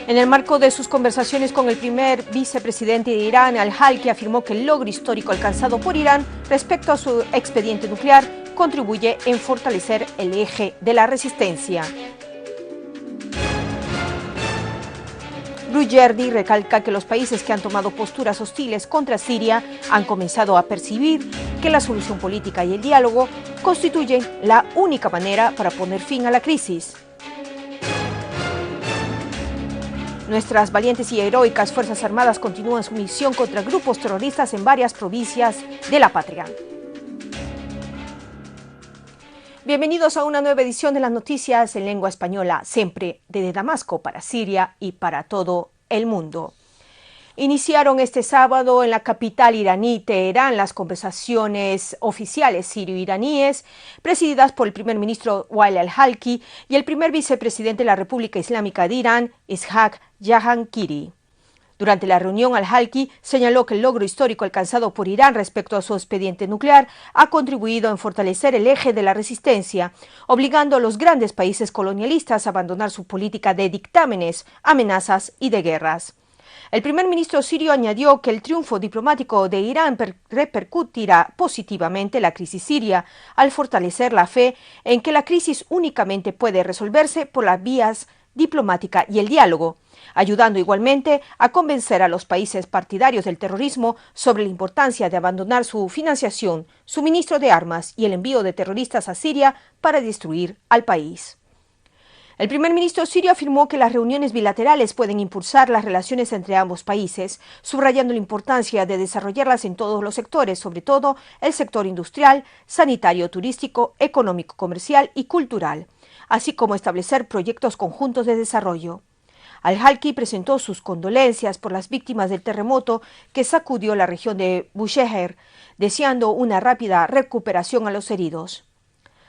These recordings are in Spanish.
En el marco de sus conversaciones con el primer vicepresidente de Irán, al-Halki afirmó que el logro histórico alcanzado por Irán respecto a su expediente nuclear contribuye en fortalecer el eje de la resistencia. Brujerdi recalca que los países que han tomado posturas hostiles contra Siria han comenzado a percibir que la solución política y el diálogo constituyen la única manera para poner fin a la crisis. Nuestras valientes y heroicas Fuerzas Armadas continúan su misión contra grupos terroristas en varias provincias de la patria. Bienvenidos a una nueva edición de las noticias en lengua española, siempre desde Damasco para Siria y para todo el mundo. Iniciaron este sábado en la capital iraní, Teherán, las conversaciones oficiales sirio-iraníes, presididas por el primer ministro Wael al-Halki y el primer vicepresidente de la República Islámica de Irán, Ishaq Jahankhiri. Durante la reunión, al-Halki señaló que el logro histórico alcanzado por Irán respecto a su expediente nuclear ha contribuido en fortalecer el eje de la resistencia, obligando a los grandes países colonialistas a abandonar su política de dictámenes, amenazas y de guerras. El primer ministro sirio añadió que el triunfo diplomático de Irán repercutirá positivamente la crisis siria, al fortalecer la fe en que la crisis únicamente puede resolverse por las vías diplomática y el diálogo, ayudando igualmente a convencer a los países partidarios del terrorismo sobre la importancia de abandonar su financiación, suministro de armas y el envío de terroristas a Siria para destruir al país. El primer ministro sirio afirmó que las reuniones bilaterales pueden impulsar las relaciones entre ambos países, subrayando la importancia de desarrollarlas en todos los sectores, sobre todo el sector industrial, sanitario, turístico, económico, comercial y cultural, así como establecer proyectos conjuntos de desarrollo. Al-Halki presentó sus condolencias por las víctimas del terremoto que sacudió la región de Bushehr, deseando una rápida recuperación a los heridos.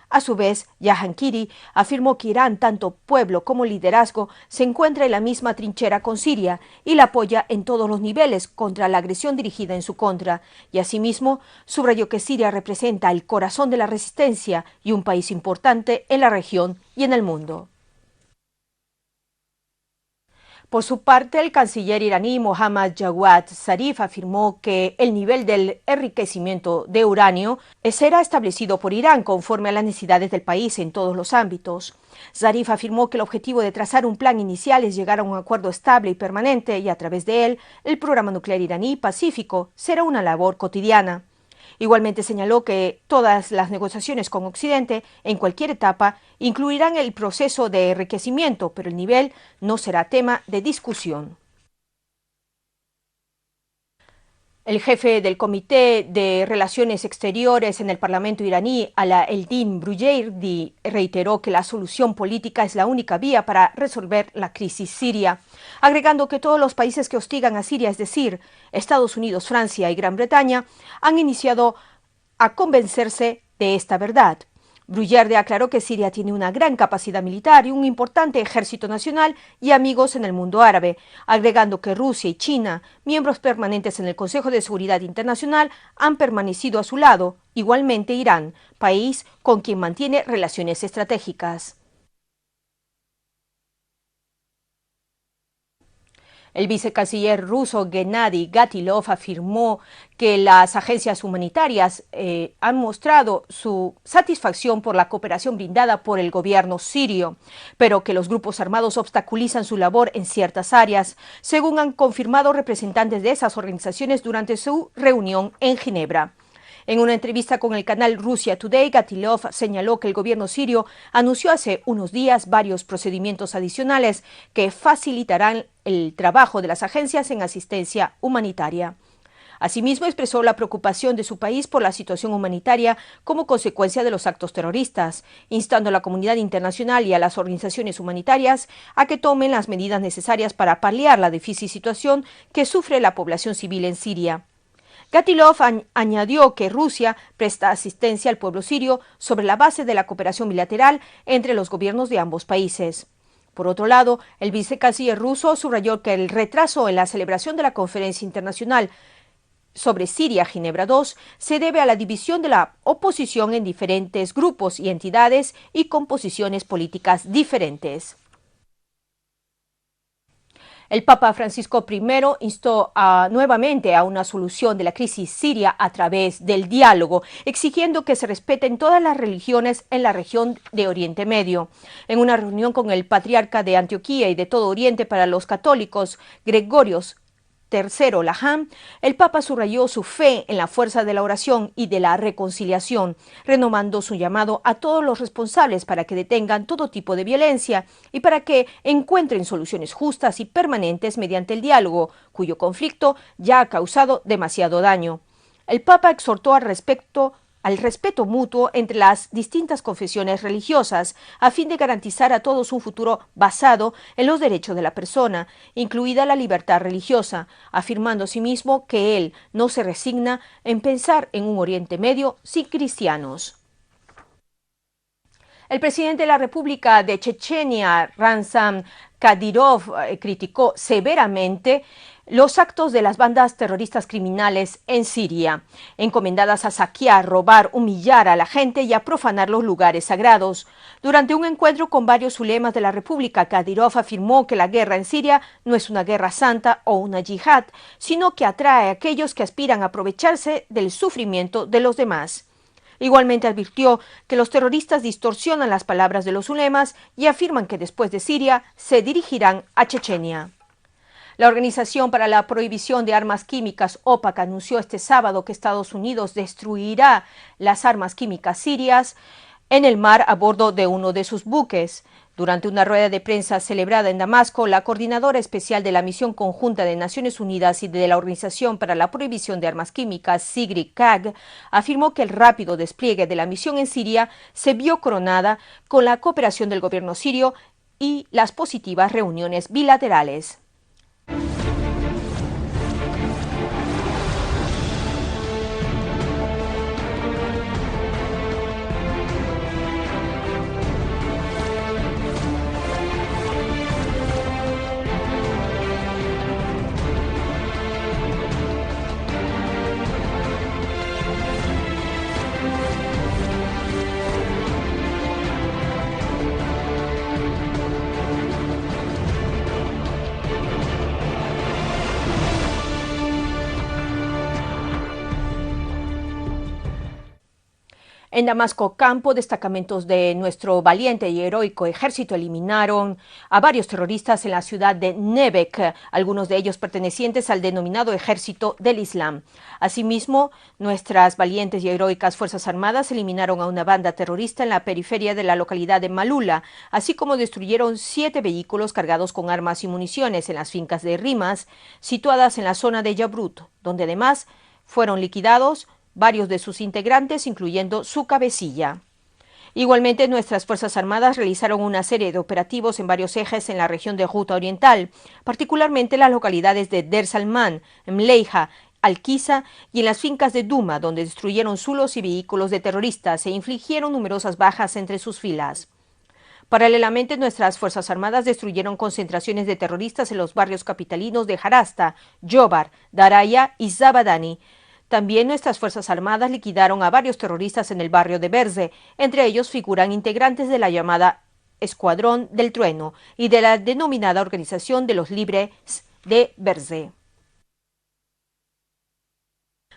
A su vez, Jahankhiri afirmó que Irán, tanto pueblo como liderazgo, se encuentra en la misma trinchera con Siria y la apoya en todos los niveles contra la agresión dirigida en su contra, y asimismo subrayó que Siria representa el corazón de la resistencia y un país importante en la región y en el mundo. Por su parte, el canciller iraní Mohammad Jawad Zarif afirmó que el nivel del enriquecimiento de uranio será establecido por Irán conforme a las necesidades del país en todos los ámbitos. Zarif afirmó que el objetivo de trazar un plan inicial es llegar a un acuerdo estable y permanente y a través de él, el programa nuclear iraní pacífico será una labor cotidiana. Igualmente señaló que todas las negociaciones con Occidente, en cualquier etapa, incluirán el proceso de enriquecimiento, pero el nivel no será tema de discusión. El jefe del Comité de Relaciones Exteriores en el Parlamento iraní, Ala Eldin Brujerdi, reiteró que la solución política es la única vía para resolver la crisis siria, agregando que todos los países que hostigan a Siria, es decir, Estados Unidos, Francia y Gran Bretaña, han iniciado a convencerse de esta verdad. Brujerdi aclaró que Siria tiene una gran capacidad militar y un importante ejército nacional y amigos en el mundo árabe, agregando que Rusia y China, miembros permanentes en el Consejo de Seguridad Internacional, han permanecido a su lado, igualmente Irán, país con quien mantiene relaciones estratégicas. El vicecanciller ruso Gennady Gatilov afirmó que las agencias humanitarias han mostrado su satisfacción por la cooperación brindada por el gobierno sirio, pero que los grupos armados obstaculizan su labor en ciertas áreas, según han confirmado representantes de esas organizaciones durante su reunión en Ginebra. En una entrevista con el canal Russia Today, Gatilov señaló que el gobierno sirio anunció hace unos días varios procedimientos adicionales que facilitarán el trabajo de las agencias en asistencia humanitaria. Asimismo, expresó la preocupación de su país por la situación humanitaria como consecuencia de los actos terroristas, instando a la comunidad internacional y a las organizaciones humanitarias a que tomen las medidas necesarias para paliar la difícil situación que sufre la población civil en Siria. Gatilov añadió que Rusia presta asistencia al pueblo sirio sobre la base de la cooperación bilateral entre los gobiernos de ambos países. Por otro lado, el vicecanciller ruso subrayó que el retraso en la celebración de la conferencia internacional sobre Siria, Ginebra II, se debe a la división de la oposición en diferentes grupos y entidades y con posiciones políticas diferentes. El Papa Francisco I instó nuevamente a una solución de la crisis siria a través del diálogo, exigiendo que se respeten todas las religiones en la región de Oriente Medio. En una reunión con el patriarca de Antioquía y de todo Oriente para los católicos, Gregorios Tercero Laján, el Papa subrayó su fe en la fuerza de la oración y de la reconciliación, renovando su llamado a todos los responsables para que detengan todo tipo de violencia y para que encuentren soluciones justas y permanentes mediante el diálogo, cuyo conflicto ya ha causado demasiado daño. El Papa exhortó al respeto mutuo entre las distintas confesiones religiosas, a fin de garantizar a todos un futuro basado en los derechos de la persona, incluida la libertad religiosa, afirmando asimismo que él no se resigna en pensar en un Oriente Medio sin cristianos. El presidente de la República de Chechenia, Ramzan Kadyrov, criticó severamente los actos de las bandas terroristas criminales en Siria, encomendadas a saquear, robar, humillar a la gente y a profanar los lugares sagrados. Durante un encuentro con varios ulemas de la República, Kadyrov afirmó que la guerra en Siria no es una guerra santa o una yihad, sino que atrae a aquellos que aspiran a aprovecharse del sufrimiento de los demás. Igualmente advirtió que los terroristas distorsionan las palabras de los ulemas y afirman que después de Siria se dirigirán a Chechenia. La Organización para la Prohibición de Armas Químicas, OPAC, anunció este sábado que Estados Unidos destruirá las armas químicas sirias en el mar a bordo de uno de sus buques. Durante una rueda de prensa celebrada en Damasco, la coordinadora especial de la Misión Conjunta de Naciones Unidas y de la Organización para la Prohibición de Armas Químicas, Sigrid Kaag, afirmó que el rápido despliegue de la misión en Siria se vio coronada con la cooperación del gobierno sirio y las positivas reuniones bilaterales. En Damasco Campo, destacamentos de nuestro valiente y heroico ejército eliminaron a varios terroristas en la ciudad de Nebek, algunos de ellos pertenecientes al denominado Ejército del Islam. Asimismo, nuestras valientes y heroicas Fuerzas Armadas eliminaron a una banda terrorista en la periferia de la localidad de Malula, así como destruyeron 7 vehículos cargados con armas y municiones en las fincas de Rimas, situadas en la zona de Yabrut, donde además fueron liquidados varios de sus integrantes, incluyendo su cabecilla. Igualmente, nuestras Fuerzas Armadas realizaron una serie de operativos en varios ejes en la región de Ghouta Oriental, particularmente en las localidades de Der Salman, Mleija, Al-Qisa y en las fincas de Duma, donde destruyeron zulos y vehículos de terroristas e infligieron numerosas bajas entre sus filas. Paralelamente, nuestras Fuerzas Armadas destruyeron concentraciones de terroristas en los barrios capitalinos de Jarasta, Yobar, Daraya y Zabadani. También nuestras Fuerzas Armadas liquidaron a varios terroristas en el barrio de Berze. Entre ellos figuran integrantes de la llamada Escuadrón del Trueno y de la denominada Organización de los Libres de Berze.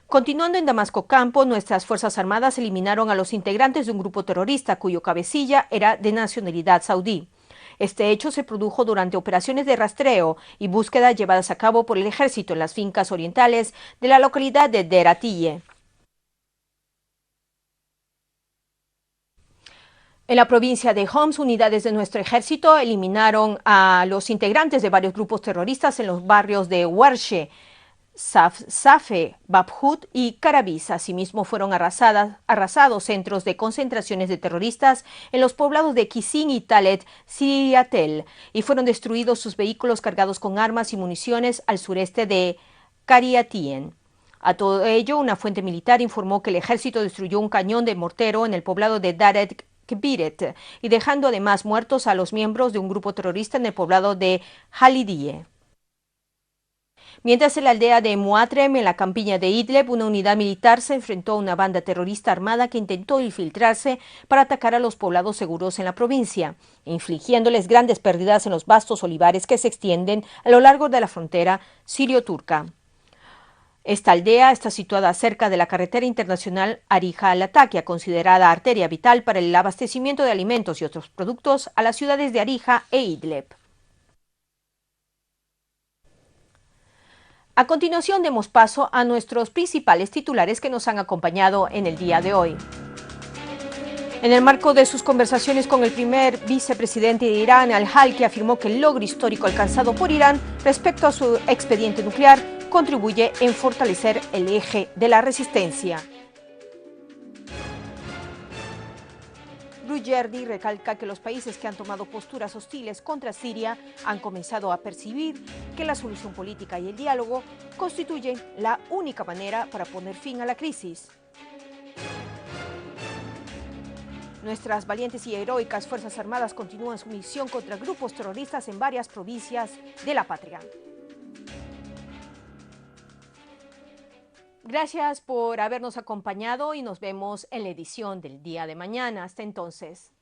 Continuando en Damasco Campo, nuestras Fuerzas Armadas eliminaron a los integrantes de un grupo terrorista cuyo cabecilla era de nacionalidad saudí. Este hecho se produjo durante operaciones de rastreo y búsqueda llevadas a cabo por el ejército en las fincas orientales de la localidad de Der Atiyeh. En la provincia de Homs, unidades de nuestro ejército eliminaron a los integrantes de varios grupos terroristas en los barrios de Warshe, Safe, Babhut y Karabis. Asimismo, fueron arrasados centros de concentraciones de terroristas en los poblados de Kisin y Talet Siriatel, y fueron destruidos sus vehículos cargados con armas y municiones al sureste de Kariatien. A todo ello, una fuente militar informó que el ejército destruyó un cañón de mortero en el poblado de Daret Kbiret, y dejando además muertos a los miembros de un grupo terrorista en el poblado de Halidiyeh. Mientras en la aldea de Muatrem, en la campiña de Idlib, una unidad militar se enfrentó a una banda terrorista armada que intentó infiltrarse para atacar a los poblados seguros en la provincia, infligiéndoles grandes pérdidas en los vastos olivares que se extienden a lo largo de la frontera sirio-turca. Esta aldea está situada cerca de la carretera internacional Arija-Latakia, considerada arteria vital para el abastecimiento de alimentos y otros productos a las ciudades de Arija e Idlib. A continuación demos paso a nuestros principales titulares que nos han acompañado en el día de hoy. En el marco de sus conversaciones con el primer vicepresidente de Irán, al-Halki afirmó que el logro histórico alcanzado por Irán respecto a su expediente nuclear contribuye en fortalecer el eje de la resistencia. Brugerdi recalca que los países que han tomado posturas hostiles contra Siria han comenzado a percibir que la solución política y el diálogo constituyen la única manera para poner fin a la crisis. Nuestras valientes y heroicas Fuerzas Armadas continúan su misión contra grupos terroristas en varias provincias de la patria. Gracias por habernos acompañado y nos vemos en la edición del día de mañana. Hasta entonces.